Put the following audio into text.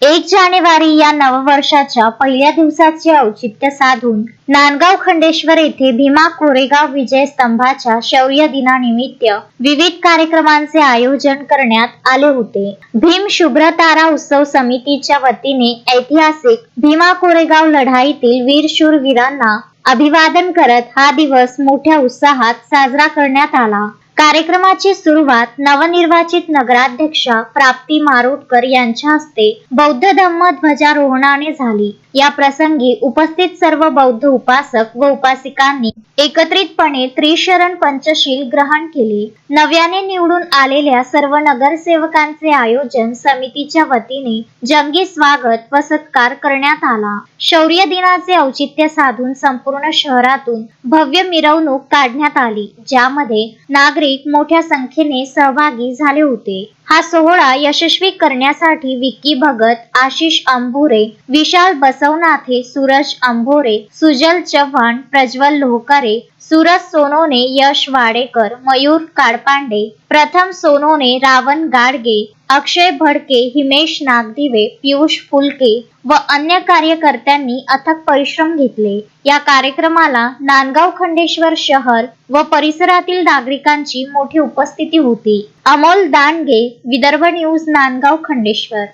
1 जानेवारी या नववर्षाच्या पहिल्या दिवसाचे औचित्य साधून नांदगाव खंडेश्वर येथे भीमा कोरेगाव विजय स्तंभाच्या शौर्य दिनानिमित्त विविध कार्यक्रमांचे आयोजन करण्यात आले होते. भीम शुभ्र तारा उत्सव समितीच्या वतीने ऐतिहासिक भीमा कोरेगाव लढाईतील वीर वीरांना अभिवादन करत हा दिवस मोठ्या उत्साहात साजरा करण्यात आला. कार्यक्रमाची सुरुवात नवनिर्वाचित नगराध्यक्षा प्राप्ती मारोटकर यांच्या हस्ते बौद्ध धम्म ध्वजारोहणाने झाली. या प्रसंगी उपस्थित सर्व बौद्ध उपासक व उपासिकांनी एकत्रितपणे त्रिशरण पंचशील ग्रहण केले. नव्याने निवडून आलेल्या सर्व नगरसेवकांचे आयोजन समितीच्या वतीने जंगी स्वागत व सत्कार करण्यात आला. शौर्य दिनाचे औचित्य साधून संपूर्ण शहरातून भव्य मिरवणूक काढण्यात आली, ज्यामध्ये नागरिक मोठ्या संख्येने सहभागी झाले होते. हा सोहळा यशस्वी करण्यासाठी विक्की भगत, आशिष अंभोरे, विशाल बसवनाथे, सूरज अंभोरे, सुजल चव्हाण, प्रज्वल लोहकरे, सूरज सोनोने, यश वाडेकर, मयूर काडपांडे, प्रथम सोनोने, रावण गाडगे, अक्षय भडके, हिमेश नागदिवे, पियुष फुलके व अन्य कार्यकर्त्यांनी अथक परिश्रम घेतले. या कार्यक्रमाला नांदगाव खंडेश्वर शहर व परिसरातील नागरिकांची मोठी उपस्थिती होती. अमोल दांडगे, विदर्भ न्यूज, नांदगाव खंडेश्वर.